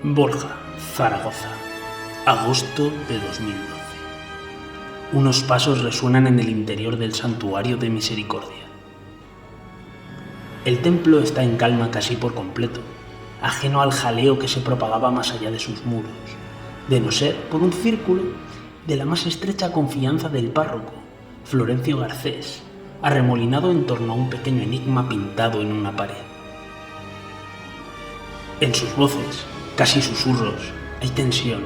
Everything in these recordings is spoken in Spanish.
Borja, Zaragoza, agosto de 2012. Unos pasos resuenan en el interior del santuario de Misericordia. El templo está en calma casi por completo, ajeno al jaleo que se propagaba más allá de sus muros, de no ser por un círculo de la más estrecha confianza del párroco, Florencio Garcés, arremolinado en torno a un pequeño enigma pintado en una pared. En sus voces, casi susurros, hay tensión,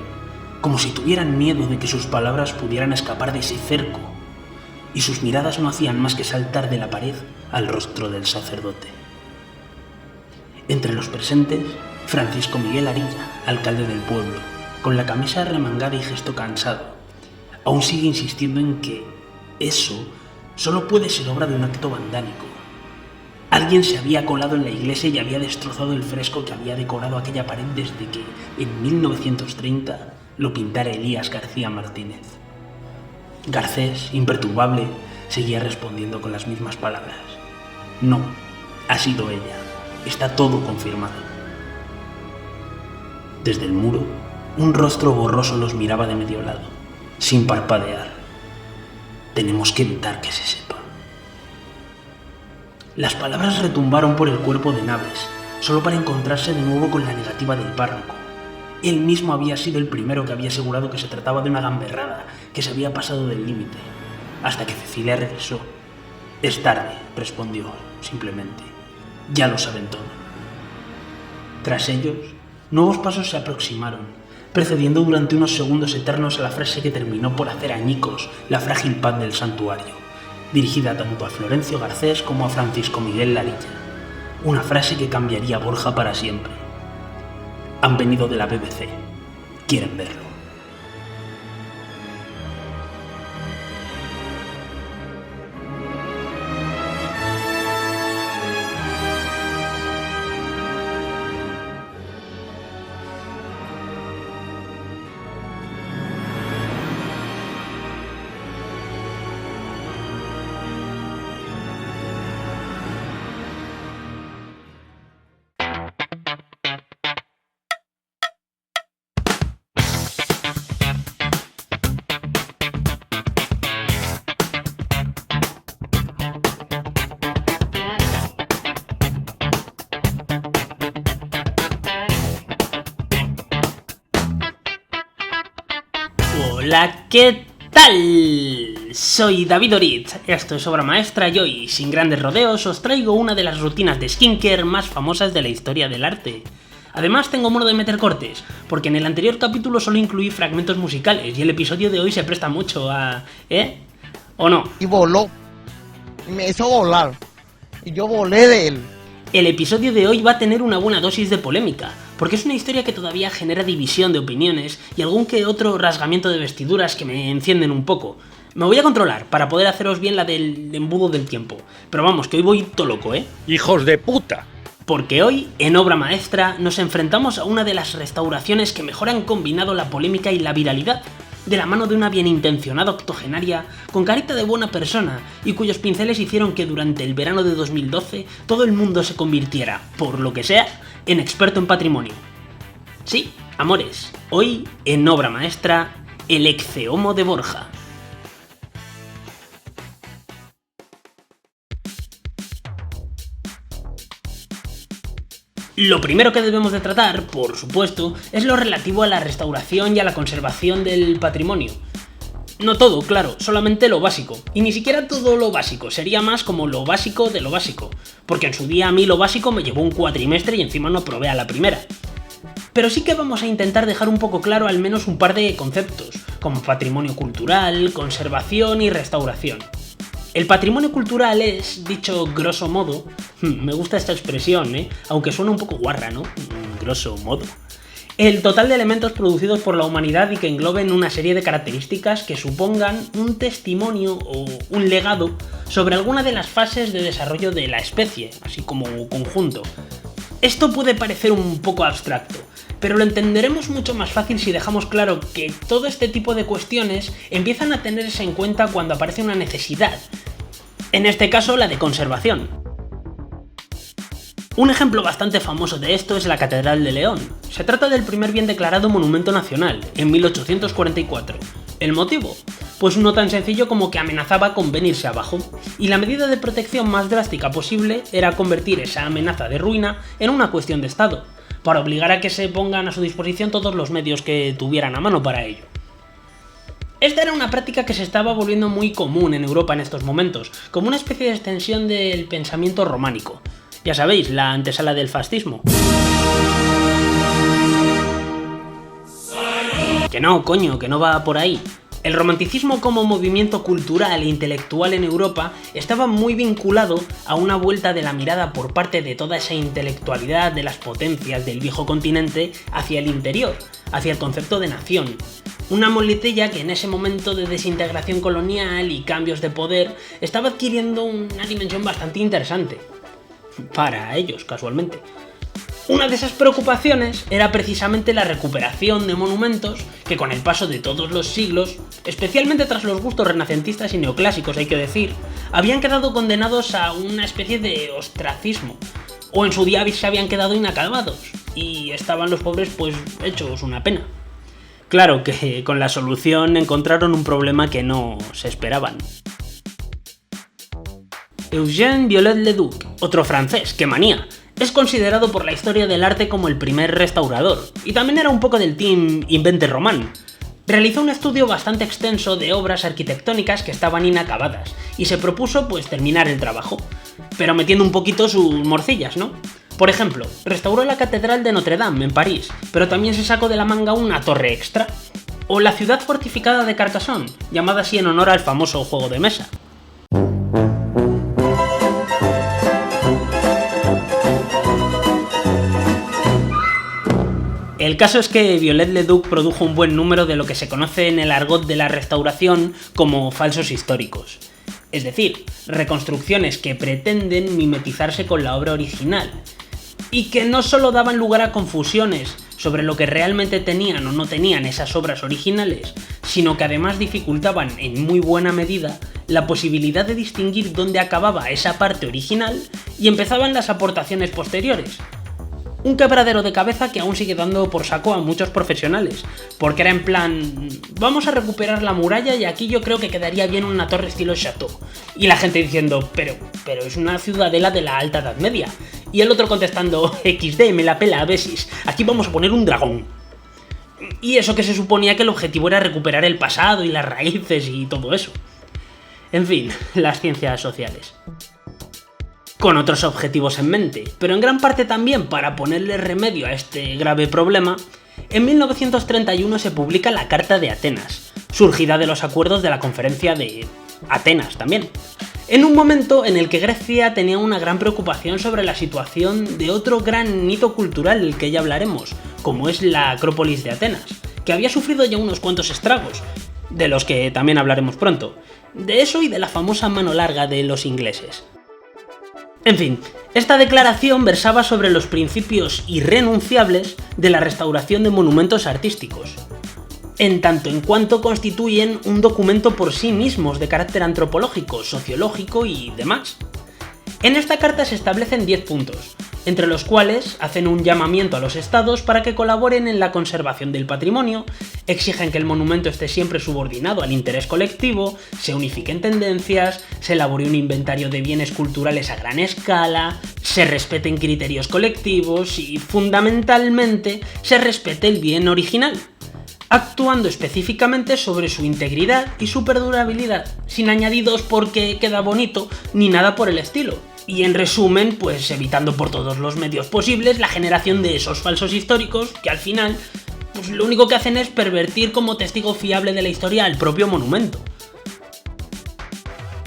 como si tuvieran miedo de que sus palabras pudieran escapar de ese cerco, y sus miradas no hacían más que saltar de la pared al rostro del sacerdote. Entre los presentes, Francisco Miguel Arilla, alcalde del pueblo, con la camisa remangada y gesto cansado, aún sigue insistiendo en que eso solo puede ser obra de un acto vandálico. Alguien se había colado en la iglesia y había destrozado el fresco que había decorado aquella pared desde que, en 1930, lo pintara Elías García Martínez. Garcés, imperturbable, seguía respondiendo con las mismas palabras. No, ha sido ella. Está todo confirmado. Desde el muro, un rostro borroso los miraba de medio lado, sin parpadear. Tenemos que evitar que se sepa. Las palabras retumbaron por el cuerpo de Naves, solo para encontrarse de nuevo con la negativa del párroco. Él mismo había sido el primero que había asegurado que se trataba de una gamberrada, que se había pasado del límite, hasta que Cecilia regresó. Es tarde, respondió, simplemente. Ya lo saben todo. Tras ellos, nuevos pasos se aproximaron, precediendo durante unos segundos eternos a la frase que terminó por hacer añicos la frágil paz del santuario, dirigida tanto a Florencio Garcés como a Francisco Miguel Larilla. Una frase que cambiaría a Borja para siempre. Han venido de la BBC. Quieren verlo. Hola, ¿qué tal? Soy David Oritz, esto es Obra Maestra y hoy, sin grandes rodeos, os traigo una de las rutinas de skincare más famosas de la historia del arte. Además tengo modo de meter cortes, porque en el anterior capítulo solo incluí fragmentos musicales y el episodio de hoy se presta mucho a... ¿O no? Y voló, y me hizo volar, y yo volé de él. El episodio de hoy va a tener una buena dosis de polémica, porque es una historia que todavía genera división de opiniones y algún que otro rasgamiento de vestiduras que me encienden un poco. Me voy a controlar para poder haceros bien la del embudo del tiempo, pero vamos, que hoy voy todo loco, ¿eh? ¡Hijos de puta! Porque hoy, en Obra Maestra, nos enfrentamos a una de las restauraciones que mejor han combinado la polémica y la viralidad, de la mano de una bienintencionada octogenaria con carita de buena persona y cuyos pinceles hicieron que durante el verano de 2012 todo el mundo se convirtiera, por lo que sea, en experto en patrimonio. Sí, amores, hoy, en Obra Maestra, el Ecce-Homo de Borja. Lo primero que debemos de tratar, por supuesto, es lo relativo a la restauración y a la conservación del patrimonio. No todo, claro, solamente lo básico. Y ni siquiera todo lo básico, sería más como lo básico de lo básico. Porque en su día a mí lo básico me llevó un cuatrimestre y encima no probé a la primera. Pero sí que vamos a intentar dejar un poco claro al menos un par de conceptos, como patrimonio cultural, conservación y restauración. El patrimonio cultural es, dicho grosso modo, me gusta esta expresión, aunque suena un poco guarra, ¿no? Grosso modo. El total de elementos producidos por la humanidad y que engloben una serie de características que supongan un testimonio o un legado sobre alguna de las fases de desarrollo de la especie, así como conjunto. Esto puede parecer un poco abstracto, pero lo entenderemos mucho más fácil si dejamos claro que todo este tipo de cuestiones empiezan a tenerse en cuenta cuando aparece una necesidad, en este caso la de conservación. Un ejemplo bastante famoso de esto es la Catedral de León. Se trata del primer bien declarado monumento nacional, en 1844. ¿El motivo? Pues uno tan sencillo como que amenazaba con venirse abajo, y la medida de protección más drástica posible era convertir esa amenaza de ruina en una cuestión de Estado, para obligar a que se pongan a su disposición todos los medios que tuvieran a mano para ello. Esta era una práctica que se estaba volviendo muy común en Europa en estos momentos, como una especie de extensión del pensamiento románico. Ya sabéis, la antesala del fascismo. Que no, coño, que no va por ahí. El romanticismo como movimiento cultural e intelectual en Europa estaba muy vinculado a una vuelta de la mirada por parte de toda esa intelectualidad de las potencias del viejo continente hacia el interior, hacia el concepto de nación. Una muletilla que en ese momento de desintegración colonial y cambios de poder estaba adquiriendo una dimensión bastante interesante. Para ellos, casualmente. Una de esas preocupaciones era precisamente la recuperación de monumentos que con el paso de todos los siglos, especialmente tras los gustos renacentistas y neoclásicos hay que decir, habían quedado condenados a una especie de ostracismo, o en su día se habían quedado inacabados, y estaban los pobres pues hechos una pena. Claro que con la solución encontraron un problema que no se esperaban. Eugène Viollet-le-Duc, otro francés, ¡qué manía!, es considerado por la historia del arte como el primer restaurador, y también era un poco del team Invente Román. Realizó un estudio bastante extenso de obras arquitectónicas que estaban inacabadas, y se propuso pues terminar el trabajo, pero metiendo un poquito sus morcillas, ¿no? Por ejemplo, restauró la Catedral de Notre Dame en París, pero también se sacó de la manga una torre extra. O la ciudad fortificada de Carcassonne, llamada así en honor al famoso juego de mesa. El caso es que Viollet-le-Duc produjo un buen número de lo que se conoce en el argot de la restauración como falsos históricos. Es decir, reconstrucciones que pretenden mimetizarse con la obra original, y que no solo daban lugar a confusiones sobre lo que realmente tenían o no tenían esas obras originales, sino que además dificultaban en muy buena medida la posibilidad de distinguir dónde acababa esa parte original y empezaban las aportaciones posteriores. Un quebradero de cabeza que aún sigue dando por saco a muchos profesionales, porque era en plan, vamos a recuperar la muralla y aquí yo creo que quedaría bien una torre estilo Chateau. Y la gente diciendo, pero es una ciudadela de la Alta Edad Media. Y el otro contestando, XD, me la pela a besis, aquí vamos a poner un dragón. Y eso que se suponía que el objetivo era recuperar el pasado y las raíces y todo eso. En fin, las ciencias sociales. Con otros objetivos en mente, pero en gran parte también para ponerle remedio a este grave problema, en 1931 se publica la Carta de Atenas, surgida de los acuerdos de la Conferencia de Atenas también, en un momento en el que Grecia tenía una gran preocupación sobre la situación de otro gran hito cultural del que ya hablaremos, como es la Acrópolis de Atenas, que había sufrido ya unos cuantos estragos, de los que también hablaremos pronto, de eso y de la famosa mano larga de los ingleses. En fin, esta declaración versaba sobre los principios irrenunciables de la restauración de monumentos artísticos, en tanto en cuanto constituyen un documento por sí mismos de carácter antropológico, sociológico y demás. En esta carta se establecen 10 puntos, entre los cuales hacen un llamamiento a los estados para que colaboren en la conservación del patrimonio, exigen que el monumento esté siempre subordinado al interés colectivo, se unifiquen tendencias, se elabore un inventario de bienes culturales a gran escala, se respeten criterios colectivos y, fundamentalmente, se respete el bien original, actuando específicamente sobre su integridad y su perdurabilidad, sin añadidos porque queda bonito ni nada por el estilo. Y en resumen, pues evitando por todos los medios posibles la generación de esos falsos históricos que al final, pues lo único que hacen es pervertir como testigo fiable de la historia al propio monumento.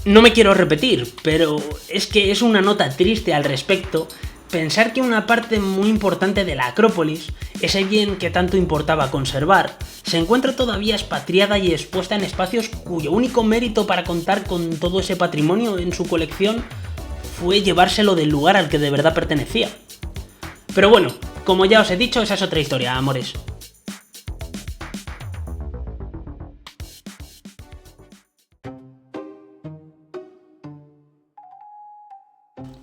No me quiero repetir, pero es que es una nota triste al respecto pensar que una parte muy importante de la Acrópolis, ese bien que tanto importaba conservar, se encuentra todavía expatriada y expuesta en espacios cuyo único mérito para contar con todo ese patrimonio en su colección fue llevárselo del lugar al que de verdad pertenecía. Pero bueno, como ya os he dicho, esa es otra historia, amores.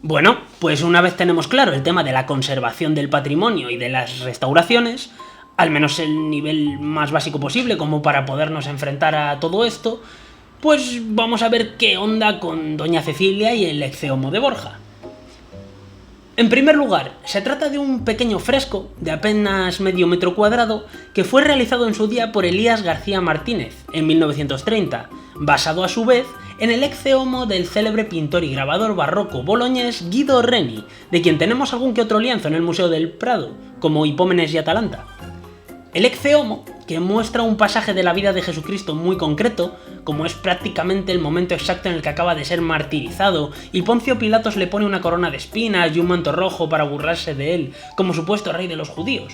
Bueno, pues una vez tenemos claro el tema de la conservación del patrimonio y de las restauraciones, al menos el nivel más básico posible como para podernos enfrentar a todo esto, pues vamos a ver qué onda con Doña Cecilia y el Ecce-Homo de Borja. En primer lugar, se trata de un pequeño fresco de apenas medio metro cuadrado que fue realizado en su día por Elías García Martínez en 1930, basado a su vez en el Ecce-Homo del célebre pintor y grabador barroco boloñés Guido Reni, de quien tenemos algún que otro lienzo en el Museo del Prado, como Hipómenes y Atalanta. El Ecce-Homo, que muestra un pasaje de la vida de Jesucristo muy concreto, como es prácticamente el momento exacto en el que acaba de ser martirizado y Poncio Pilatos le pone una corona de espinas y un manto rojo para burlarse de él, como supuesto rey de los judíos.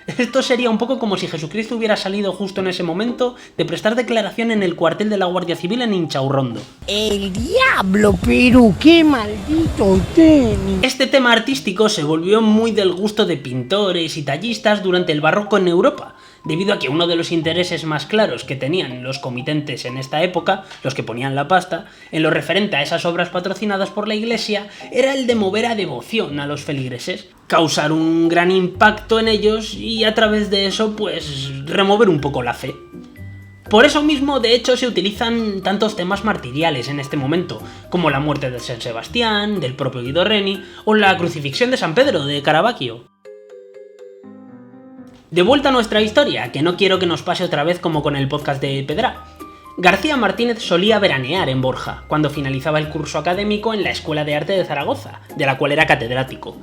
Esto sería un poco como si Jesucristo hubiera salido justo en ese momento de prestar declaración en el cuartel de la Guardia Civil en Inchaurrondo. ¡El diablo, pero qué maldito tenis! Este tema artístico se volvió muy del gusto de pintores y tallistas durante el barroco en Europa, debido a que uno de los intereses más claros que tenían los comitentes en esta época, los que ponían la pasta, en lo referente a esas obras patrocinadas por la Iglesia, era el de mover a devoción a los feligreses, causar un gran impacto en ellos y a través de eso, pues, remover un poco la fe. Por eso mismo, de hecho, se utilizan tantos temas martiriales en este momento, como la muerte de San Sebastián, del propio Guido Reni, o la crucifixión de San Pedro, de Caravaggio. De vuelta a nuestra historia, que no quiero que nos pase otra vez como con el podcast de Pedra. García Martínez solía veranear en Borja, cuando finalizaba el curso académico en la Escuela de Arte de Zaragoza, de la cual era catedrático.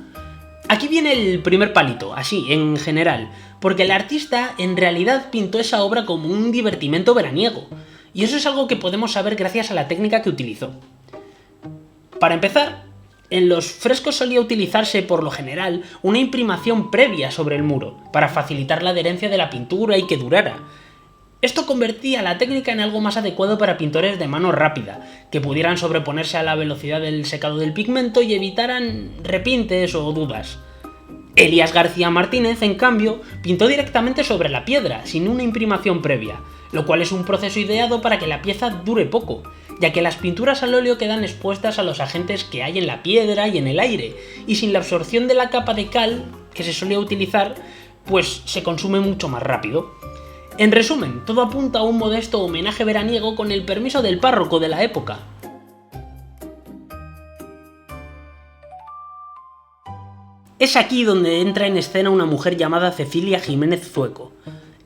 Aquí viene el primer palito, así, en general, porque el artista en realidad pintó esa obra como un divertimento veraniego, y eso es algo que podemos saber gracias a la técnica que utilizó. Para empezar, en los frescos solía utilizarse, por lo general, una imprimación previa sobre el muro, para facilitar la adherencia de la pintura y que durara. Esto convertía la técnica en algo más adecuado para pintores de mano rápida, que pudieran sobreponerse a la velocidad del secado del pigmento y evitaran repintes o dudas. Elías García Martínez, en cambio, pintó directamente sobre la piedra, sin una imprimación previa, lo cual es un proceso ideado para que la pieza dure poco, ya que las pinturas al óleo quedan expuestas a los agentes que hay en la piedra y en el aire, y sin la absorción de la capa de cal que se solía utilizar, pues se consume mucho más rápido. En resumen, todo apunta a un modesto homenaje veraniego con el permiso del párroco de la época. Es aquí donde entra en escena una mujer llamada Cecilia Jiménez Zueco.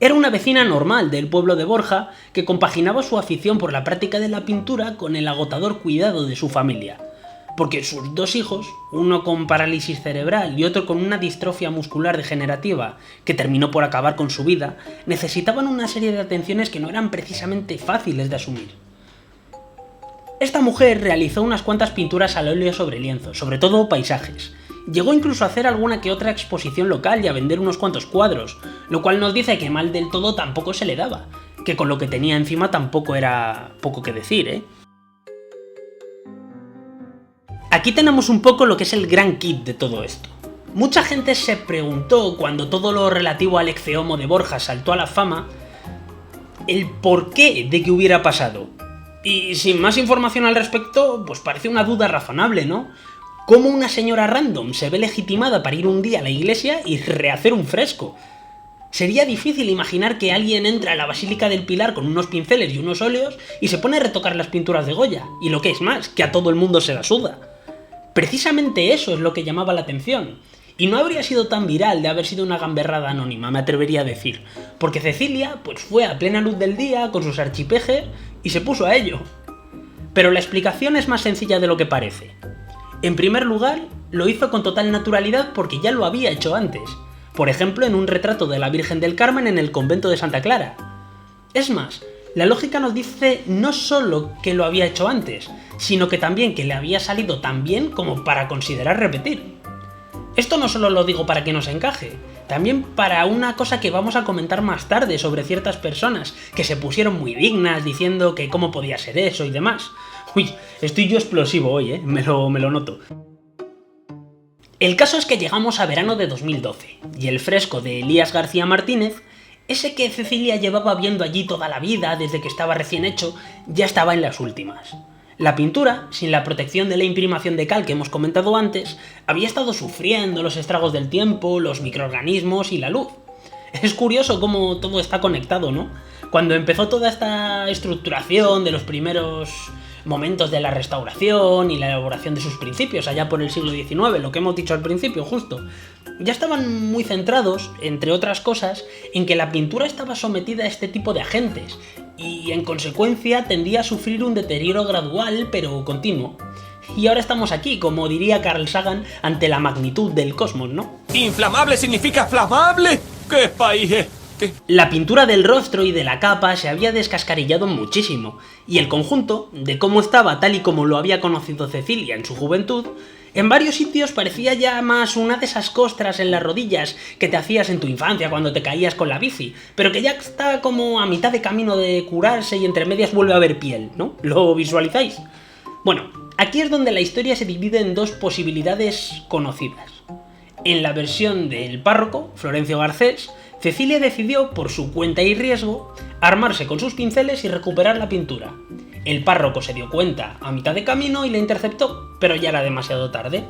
Era una vecina normal del pueblo de Borja que compaginaba su afición por la práctica de la pintura con el agotador cuidado de su familia, porque sus dos hijos, uno con parálisis cerebral y otro con una distrofia muscular degenerativa que terminó por acabar con su vida, necesitaban una serie de atenciones que no eran precisamente fáciles de asumir. Esta mujer realizó unas cuantas pinturas al óleo sobre lienzo, sobre todo paisajes. Llegó incluso a hacer alguna que otra exposición local y a vender unos cuantos cuadros, lo cual nos dice que mal del todo tampoco se le daba, que con lo que tenía encima tampoco era poco que decir, ¿eh? Aquí tenemos un poco lo que es el gran kit de todo esto. Mucha gente se preguntó, cuando todo lo relativo al Ecce-Homo de Borja saltó a la fama, el porqué de que hubiera pasado. Y sin más información al respecto, pues parece una duda razonable, ¿no? ¿Cómo una señora random se ve legitimada para ir un día a la iglesia y rehacer un fresco? Sería difícil imaginar que alguien entra a la Basílica del Pilar con unos pinceles y unos óleos y se pone a retocar las pinturas de Goya, y lo que es más, que a todo el mundo se la suda. Precisamente eso es lo que llamaba la atención, y no habría sido tan viral de haber sido una gamberrada anónima, me atrevería a decir, porque Cecilia pues fue a plena luz del día con sus archipejes y se puso a ello. Pero la explicación es más sencilla de lo que parece. En primer lugar, lo hizo con total naturalidad porque ya lo había hecho antes, por ejemplo en un retrato de la Virgen del Carmen en el convento de Santa Clara. Es más, la lógica nos dice no solo que lo había hecho antes, sino que también que le había salido tan bien como para considerar repetir. Esto no solo lo digo para que nos encaje, también para una cosa que vamos a comentar más tarde sobre ciertas personas que se pusieron muy dignas diciendo que cómo podía ser eso y demás. Uy, estoy yo explosivo hoy, me lo noto. El caso es que llegamos a verano de 2012, y el fresco de Elías García Martínez, ese que Cecilia llevaba viendo allí toda la vida desde que estaba recién hecho, ya estaba en las últimas. La pintura, sin la protección de la imprimación de cal que hemos comentado antes, había estado sufriendo los estragos del tiempo, los microorganismos y la luz. Es curioso cómo todo está conectado, ¿no? Cuando empezó toda esta estructuración de los primeros momentos de la restauración y la elaboración de sus principios, allá por el siglo XIX, lo que hemos dicho al principio, justo, ya estaban muy centrados, entre otras cosas, en que la pintura estaba sometida a este tipo de agentes, y en consecuencia tendía a sufrir un deterioro gradual, pero continuo. Y ahora estamos aquí, como diría Carl Sagan, ante la magnitud del cosmos, ¿no? ¿Inflamable significa flamable? ¿Qué país es? ¿Qué? La pintura del rostro y de la capa se había descascarillado muchísimo, y el conjunto, de cómo estaba tal y como lo había conocido Cecilia en su juventud, en varios sitios parecía ya más una de esas costras en las rodillas que te hacías en tu infancia cuando te caías con la bici, pero que ya está como a mitad de camino de curarse y entre medias vuelve a haber piel, ¿no? ¿Lo visualizáis? Bueno, aquí es donde la historia se divide en dos posibilidades conocidas. En la versión del párroco, Florencio Garcés, Cecilia decidió, por su cuenta y riesgo, armarse con sus pinceles y recuperar la pintura. El párroco se dio cuenta a mitad de camino y la interceptó, pero ya era demasiado tarde.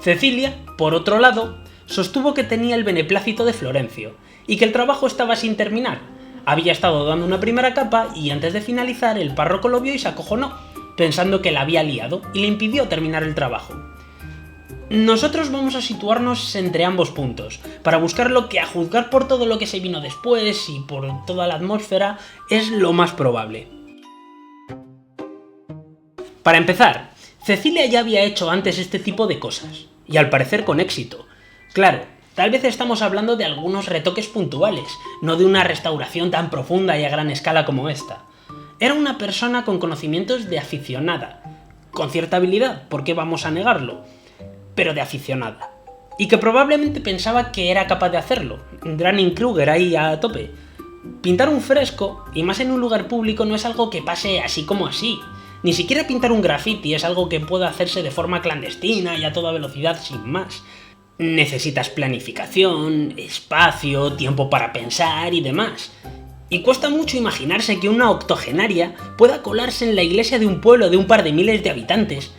Cecilia, por otro lado, sostuvo que tenía el beneplácito de Florencio, y que el trabajo estaba sin terminar. Había estado dando una primera capa y antes de finalizar el párroco lo vio y se acojonó, pensando que la había liado y le impidió terminar el trabajo. Nosotros vamos a situarnos entre ambos puntos, para buscar lo que, a juzgar por todo lo que se vino después y por toda la atmósfera, es lo más probable. Para empezar, Cecilia ya había hecho antes este tipo de cosas, y al parecer con éxito. Claro, tal vez estamos hablando de algunos retoques puntuales, no de una restauración tan profunda y a gran escala como esta. Era una persona con conocimientos de aficionada, con cierta habilidad, ¿por qué vamos a negarlo?, pero de aficionada, y que probablemente pensaba que era capaz de hacerlo. Dunning-Kruger ahí a tope. Pintar un fresco, y más en un lugar público, no es algo que pase así como así. Ni siquiera pintar un graffiti es algo que pueda hacerse de forma clandestina y a toda velocidad sin más. Necesitas planificación, espacio, tiempo para pensar y demás. Y cuesta mucho imaginarse que una octogenaria pueda colarse en la iglesia de un pueblo de un par de miles de habitantes.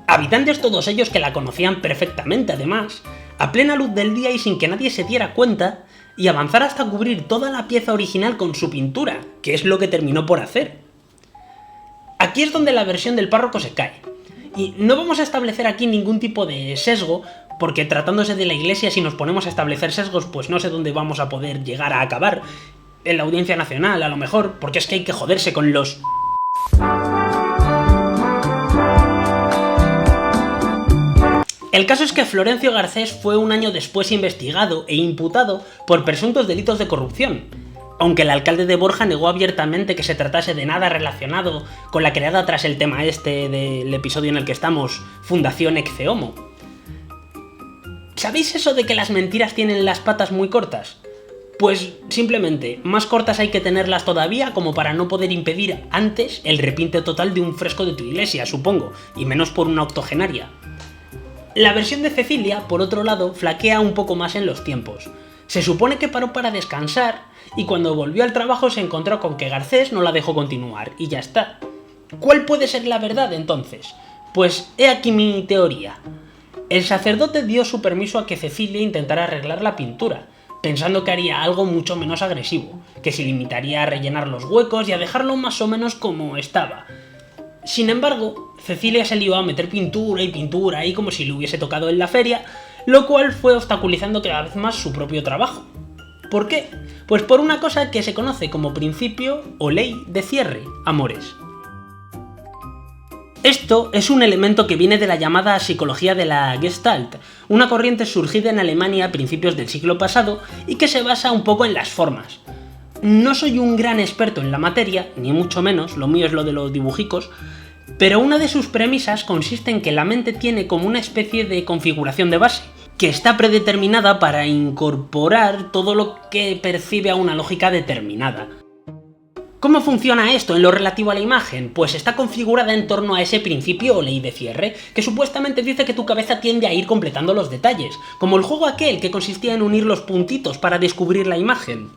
Habitantes todos ellos que la conocían perfectamente además, a plena luz del día y sin que nadie se diera cuenta, y avanzar hasta cubrir toda la pieza original con su pintura, que es lo que terminó por hacer. Aquí es donde la versión del párroco se cae. Y no vamos a establecer aquí ningún tipo de sesgo, porque tratándose de la iglesia, si nos ponemos a establecer sesgos, pues no sé dónde vamos a poder llegar a acabar. En la Audiencia Nacional, a lo mejor, porque es que hay que joderse con los... El caso es que Florencio Garcés fue un año después investigado e imputado por presuntos delitos de corrupción, aunque el alcalde de Borja negó abiertamente que se tratase de nada relacionado con la creada tras el tema este del episodio en el que estamos, Fundación Ecce Homo. ¿Sabéis eso de que las mentiras tienen las patas muy cortas? Pues simplemente, más cortas hay que tenerlas todavía como para no poder impedir antes el repinte total de un fresco de tu iglesia, supongo, y menos por una octogenaria. La versión de Cecilia, por otro lado, flaquea un poco más en los tiempos. Se supone que paró para descansar y cuando volvió al trabajo se encontró con que Garcés no la dejó continuar y ya está. ¿Cuál puede ser la verdad entonces? Pues he aquí mi teoría. El sacerdote dio su permiso a que Cecilia intentara arreglar la pintura, pensando que haría algo mucho menos agresivo, que se limitaría a rellenar los huecos y a dejarlo más o menos como estaba. Sin embargo, Cecilia se lió a meter pintura y pintura ahí como si le hubiese tocado en la feria, lo cual fue obstaculizando cada vez más su propio trabajo. ¿Por qué? Pues por una cosa que se conoce como principio o ley de cierre, amores. Esto es un elemento que viene de la llamada psicología de la Gestalt, una corriente surgida en Alemania a principios del siglo pasado y que se basa un poco en las formas. No soy un gran experto en la materia, ni mucho menos, lo mío es lo de los dibujicos, pero una de sus premisas consiste en que la mente tiene como una especie de configuración de base, que está predeterminada para incorporar todo lo que percibe a una lógica determinada. ¿Cómo funciona esto en lo relativo a la imagen? Pues está configurada en torno a ese principio o ley de cierre, que supuestamente dice que tu cabeza tiende a ir completando los detalles, como el juego aquel que consistía en unir los puntitos para descubrir la imagen.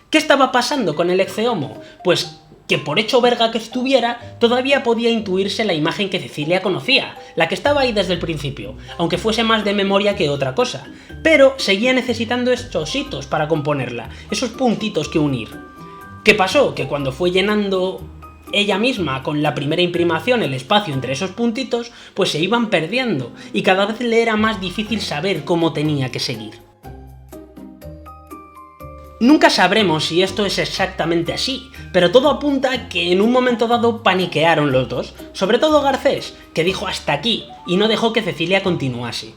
¿Qué estaba pasando con el Ecce Homo? Pues que por hecho verga que estuviera, todavía podía intuirse la imagen que Cecilia conocía, la que estaba ahí desde el principio, aunque fuese más de memoria que otra cosa, pero seguía necesitando estos hitos para componerla, esos puntitos que unir. ¿Qué pasó? Que cuando fue llenando ella misma con la primera imprimación el espacio entre esos puntitos, pues se iban perdiendo, y cada vez le era más difícil saber cómo tenía que seguir. Nunca sabremos si esto es exactamente así, pero todo apunta a que en un momento dado paniquearon los dos, sobre todo Garcés, que dijo hasta aquí y no dejó que Cecilia continuase.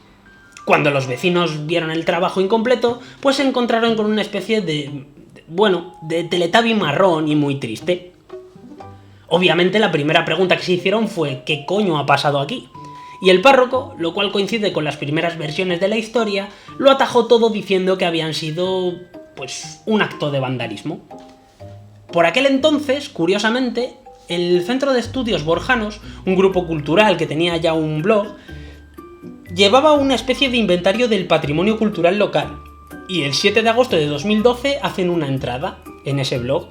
Cuando los vecinos vieron el trabajo incompleto, pues se encontraron con una especie de Teletubby marrón y muy triste. Obviamente la primera pregunta que se hicieron fue ¿qué coño ha pasado aquí? Y el párroco, lo cual coincide con las primeras versiones de la historia, lo atajó todo diciendo que habían sido un acto de vandalismo. Por aquel entonces, curiosamente, el Centro de Estudios Borjanos, un grupo cultural que tenía ya un blog, llevaba una especie de inventario del patrimonio cultural local, y el 7 de agosto de 2012 hacen una entrada en ese blog,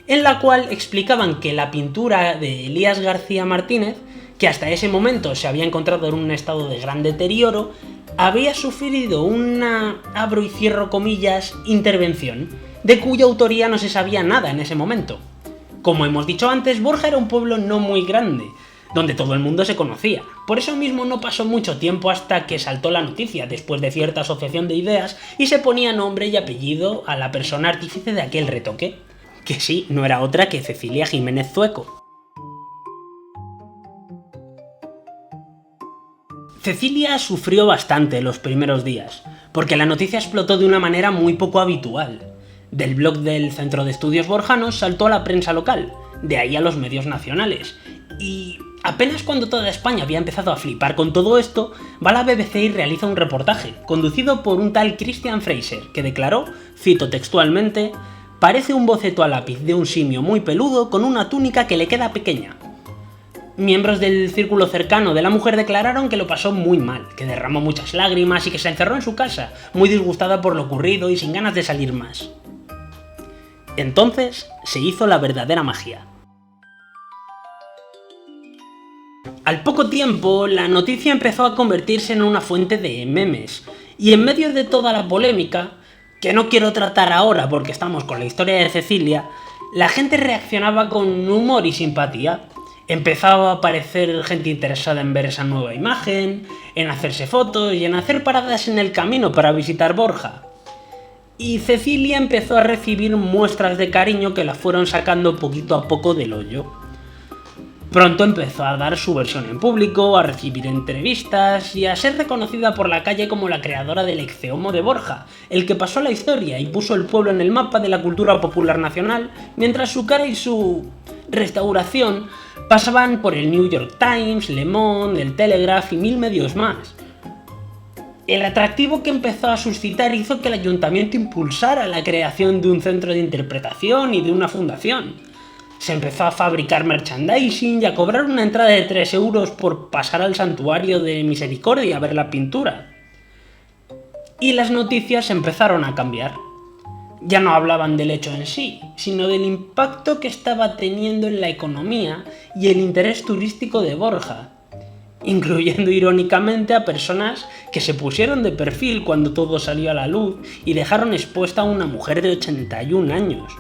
en la cual explicaban que la pintura de Elías García Martínez, que hasta ese momento se había encontrado en un estado de gran deterioro, había sufrido una, abro y cierro comillas, intervención, de cuya autoría no se sabía nada en ese momento. Como hemos dicho antes, Borja era un pueblo no muy grande, donde todo el mundo se conocía. Por eso mismo no pasó mucho tiempo hasta que saltó la noticia, después de cierta asociación de ideas, y se ponía nombre y apellido a la persona artífice de aquel retoque, que sí, no era otra que Cecilia Jiménez Zueco. Cecilia sufrió bastante los primeros días, porque la noticia explotó de una manera muy poco habitual. Del blog del Centro de Estudios Borjanos saltó a la prensa local, de ahí a los medios nacionales, y apenas cuando toda España había empezado a flipar con todo esto, va la BBC y realiza un reportaje, conducido por un tal Christian Fraser, que declaró, cito textualmente, «Parece un boceto a lápiz de un simio muy peludo con una túnica que le queda pequeña». Miembros del círculo cercano de la mujer declararon que lo pasó muy mal, que derramó muchas lágrimas y que se encerró en su casa, muy disgustada por lo ocurrido y sin ganas de salir más. Entonces se hizo la verdadera magia. Al poco tiempo, la noticia empezó a convertirse en una fuente de memes, y en medio de toda la polémica, que no quiero tratar ahora porque estamos con la historia de Cecilia, la gente reaccionaba con humor y simpatía. Empezaba a aparecer gente interesada en ver esa nueva imagen, en hacerse fotos y en hacer paradas en el camino para visitar Borja. Y Cecilia empezó a recibir muestras de cariño que la fueron sacando poquito a poco del hoyo. Pronto empezó a dar su versión en público, a recibir entrevistas y a ser reconocida por la calle como la creadora del Ecceomo de Borja, el que pasó la historia y puso el pueblo en el mapa de la cultura popular nacional, mientras su cara y su restauración pasaban por el New York Times, Le Monde, el Telegraph y 1000 medios más. El atractivo que empezó a suscitar hizo que el ayuntamiento impulsara la creación de un centro de interpretación y de una fundación. Se empezó a fabricar merchandising y a cobrar una entrada de 3 euros por pasar al santuario de Misericordia a ver la pintura. Y las noticias empezaron a cambiar. Ya no hablaban del hecho en sí, sino del impacto que estaba teniendo en la economía y el interés turístico de Borja, incluyendo irónicamente a personas que se pusieron de perfil cuando todo salió a la luz y dejaron expuesta a una mujer de 81 años.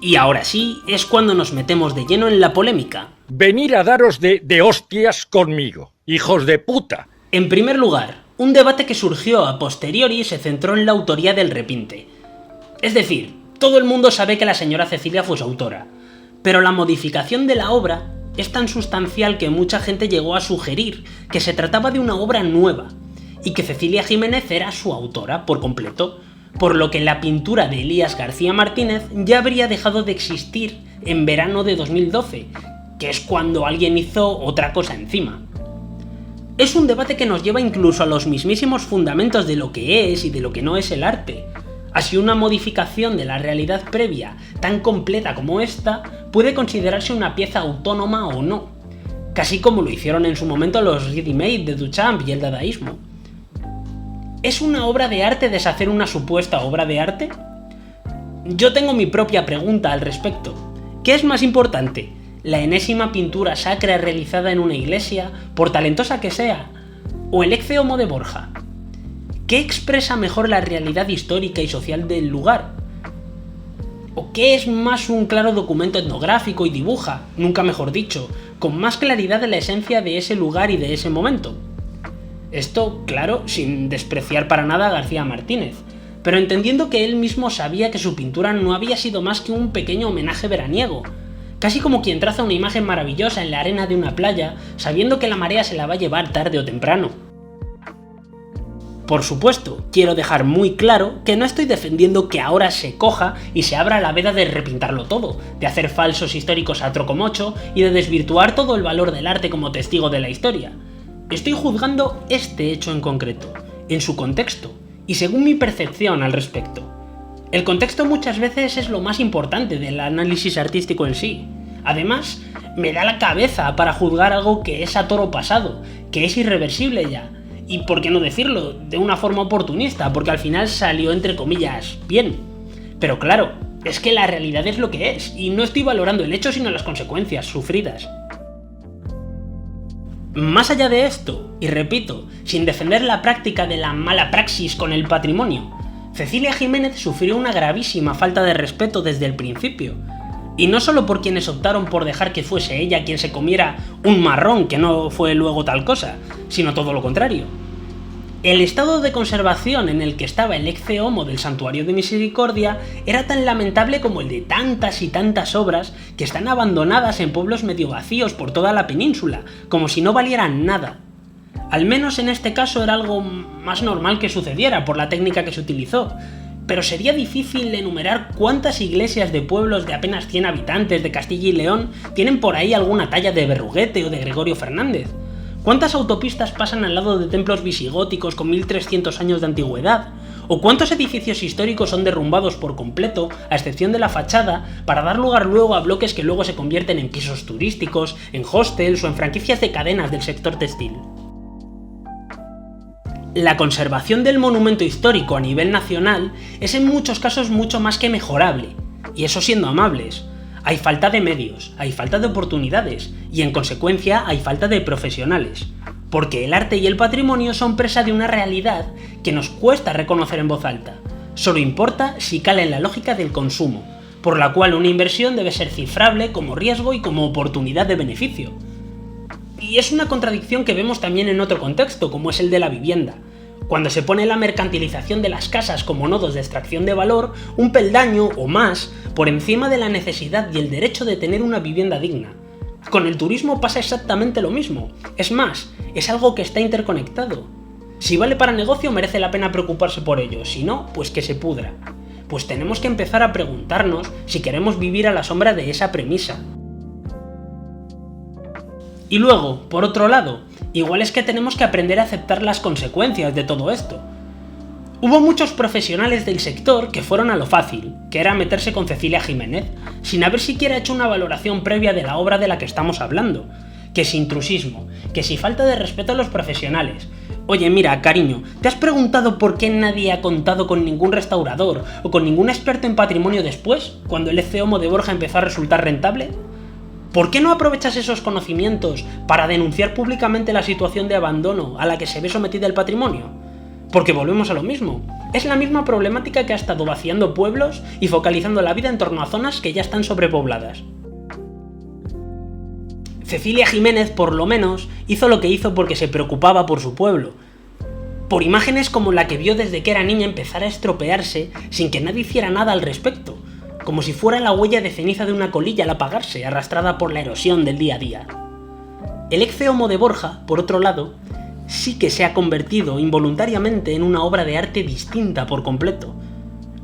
Y ahora sí, es cuando nos metemos de lleno en la polémica. Venir a daros de hostias conmigo, hijos de puta. En primer lugar, un debate que surgió a posteriori se centró en la autoría del repinte. Es decir, todo el mundo sabe que la señora Cecilia fue su autora, pero la modificación de la obra es tan sustancial que mucha gente llegó a sugerir que se trataba de una obra nueva, y que Cecilia Jiménez era su autora por completo, por lo que la pintura de Elías García Martínez ya habría dejado de existir en verano de 2012, que es cuando alguien hizo otra cosa encima. Es un debate que nos lleva incluso a los mismísimos fundamentos de lo que es y de lo que no es el arte. Así, una modificación de la realidad previa tan completa como esta puede considerarse una pieza autónoma o no, casi como lo hicieron en su momento los ready-made de Duchamp y el dadaísmo. ¿Es una obra de arte deshacer una supuesta obra de arte? Yo tengo mi propia pregunta al respecto. ¿Qué es más importante? ¿La enésima pintura sacra realizada en una iglesia, por talentosa que sea? ¿O el Ecce Homo de Borja? ¿Qué expresa mejor la realidad histórica y social del lugar? ¿O qué es más un claro documento etnográfico y dibuja, nunca mejor dicho, con más claridad de la esencia de ese lugar y de ese momento? Esto, claro, sin despreciar para nada a García Martínez, pero entendiendo que él mismo sabía que su pintura no había sido más que un pequeño homenaje veraniego, casi como quien traza una imagen maravillosa en la arena de una playa, sabiendo que la marea se la va a llevar tarde o temprano. Por supuesto, quiero dejar muy claro que no estoy defendiendo que ahora se coja y se abra la veda de repintarlo todo, de hacer falsos históricos a trocomocho y de desvirtuar todo el valor del arte como testigo de la historia. Estoy juzgando este hecho en concreto, en su contexto, y según mi percepción al respecto. El contexto muchas veces es lo más importante del análisis artístico en sí. Además, me da la cabeza para juzgar algo que es a toro pasado, que es irreversible ya. Y por qué no decirlo, de una forma oportunista, porque al final salió entre comillas bien. Pero claro, es que la realidad es lo que es, y no estoy valorando el hecho sino las consecuencias sufridas. Más allá de esto, y repito, sin defender la práctica de la mala praxis con el patrimonio, Cecilia Giménez sufrió una gravísima falta de respeto desde el principio. Y no solo por quienes optaron por dejar que fuese ella quien se comiera un marrón que no fue luego tal cosa, sino todo lo contrario. El estado de conservación en el que estaba el Ecce Homo del Santuario de Misericordia era tan lamentable como el de tantas y tantas obras que están abandonadas en pueblos medio vacíos por toda la península, como si no valieran nada. Al menos en este caso era algo más normal que sucediera por la técnica que se utilizó, pero sería difícil enumerar cuántas iglesias de pueblos de apenas 100 habitantes de Castilla y León tienen por ahí alguna talla de Berruguete o de Gregorio Fernández. ¿Cuántas autopistas pasan al lado de templos visigóticos con 1300 años de antigüedad? ¿O cuántos edificios históricos son derrumbados por completo, a excepción de la fachada, para dar lugar luego a bloques que luego se convierten en pisos turísticos, en hostels o en franquicias de cadenas del sector textil? La conservación del monumento histórico a nivel nacional es en muchos casos mucho más que mejorable, y eso siendo amables. Hay falta de medios, hay falta de oportunidades, y en consecuencia hay falta de profesionales, porque el arte y el patrimonio son presa de una realidad que nos cuesta reconocer en voz alta. Solo importa si cala en la lógica del consumo, por la cual una inversión debe ser cifrable como riesgo y como oportunidad de beneficio. Y es una contradicción que vemos también en otro contexto, como es el de la vivienda. Cuando se pone la mercantilización de las casas como nodos de extracción de valor, un peldaño o más por encima de la necesidad y el derecho de tener una vivienda digna. Con el turismo pasa exactamente lo mismo. Es más, es algo que está interconectado. Si vale para negocio merece la pena preocuparse por ello, si no, pues que se pudra. Pues tenemos que empezar a preguntarnos si queremos vivir a la sombra de esa premisa. Y luego, por otro lado, igual es que tenemos que aprender a aceptar las consecuencias de todo esto. Hubo muchos profesionales del sector que fueron a lo fácil, que era meterse con Cecilia Giménez, sin haber siquiera hecho una valoración previa de la obra de la que estamos hablando. Que si intrusismo, que si falta de respeto a los profesionales. Oye, mira, cariño, ¿te has preguntado por qué nadie ha contado con ningún restaurador o con ningún experto en patrimonio después, cuando el Ecce Homo de Borja empezó a resultar rentable? ¿Por qué no aprovechas esos conocimientos para denunciar públicamente la situación de abandono a la que se ve sometida el patrimonio? Porque volvemos a lo mismo. Es la misma problemática que ha estado vaciando pueblos y focalizando la vida en torno a zonas que ya están sobrepobladas. Cecilia Giménez, por lo menos, hizo lo que hizo porque se preocupaba por su pueblo. Por imágenes como la que vio desde que era niña empezar a estropearse sin que nadie hiciera nada al respecto, como si fuera la huella de ceniza de una colilla al apagarse, arrastrada por la erosión del día a día. El Ecce Homo de Borja, por otro lado, sí que se ha convertido involuntariamente en una obra de arte distinta por completo,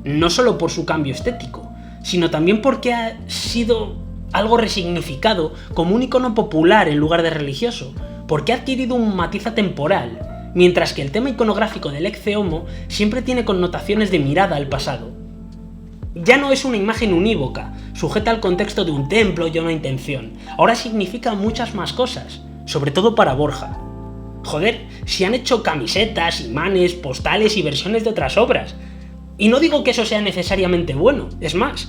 no solo por su cambio estético, sino también porque ha sido algo resignificado como un icono popular en lugar de religioso, porque ha adquirido un matiz atemporal, mientras que el tema iconográfico del Ecce Homo siempre tiene connotaciones de mirada al pasado. Ya no es una imagen unívoca, sujeta al contexto de un templo y a una intención. Ahora significa muchas más cosas, sobre todo para Borja. Joder, si han hecho camisetas, imanes, postales y versiones de otras obras. Y no digo que eso sea necesariamente bueno, es más,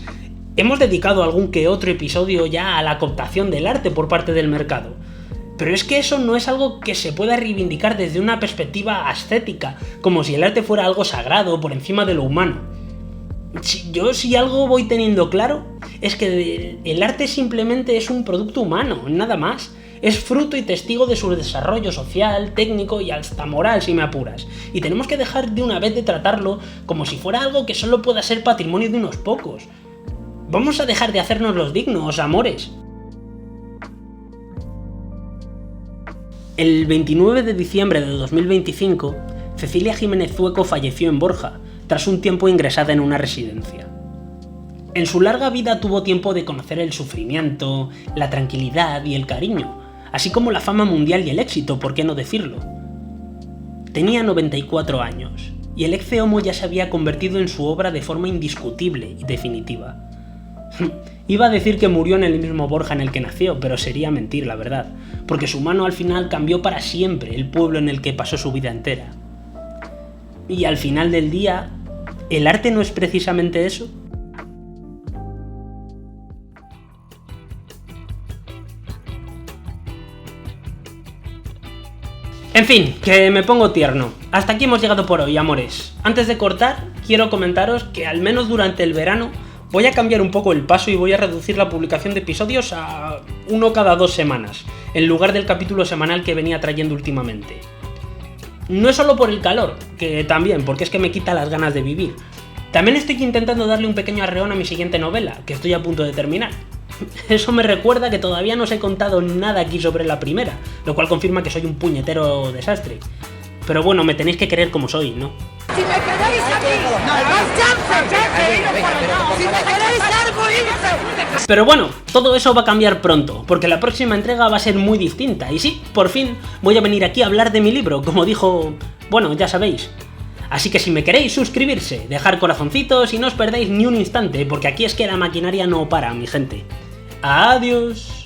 hemos dedicado algún que otro episodio ya a la cooptación del arte por parte del mercado. Pero es que eso no es algo que se pueda reivindicar desde una perspectiva ascética, como si el arte fuera algo sagrado por encima de lo humano. Si algo voy teniendo claro, es que el arte simplemente es un producto humano, nada más. Es fruto y testigo de su desarrollo social, técnico y hasta moral, si me apuras. Y tenemos que dejar de una vez de tratarlo como si fuera algo que solo pueda ser patrimonio de unos pocos. Vamos a dejar de hacernos los dignos, amores. El 29 de diciembre de 2025, Cecilia Jiménez Zueco falleció en Borja, tras un tiempo ingresada en una residencia. En su larga vida tuvo tiempo de conocer el sufrimiento, la tranquilidad y el cariño, así como la fama mundial y el éxito, ¿por qué no decirlo? Tenía 94 años, y el Ecce Homo ya se había convertido en su obra de forma indiscutible y definitiva. Iba a decir que murió en el mismo Borja en el que nació, pero sería mentir, la verdad, porque su mano al final cambió para siempre el pueblo en el que pasó su vida entera. Y al final del día, ¿el arte no es precisamente eso? En fin, que me pongo tierno. Hasta aquí hemos llegado por hoy, amores. Antes de cortar, quiero comentaros que al menos durante el verano voy a cambiar un poco el paso y voy a reducir la publicación de episodios a uno cada 2 semanas, en lugar del capítulo semanal que venía trayendo últimamente. No es solo por el calor, que también, porque es que me quita las ganas de vivir. También estoy intentando darle un pequeño arreón a mi siguiente novela, que estoy a punto de terminar. Eso me recuerda que todavía no os he contado nada aquí sobre la primera, lo cual confirma que soy un puñetero desastre. Pero bueno, me tenéis que querer como soy, ¿no? Si me queréis a mí, más chance, si me queréis algo, irse. Pero bueno, todo eso va a cambiar pronto, porque la próxima entrega va a ser muy distinta, y sí, por fin voy a venir aquí a hablar de mi libro, como dijo... bueno, ya sabéis. Así que si me queréis, suscribirse, dejar corazoncitos y no os perdáis ni un instante, porque aquí es que la maquinaria no para, mi gente. Adiós.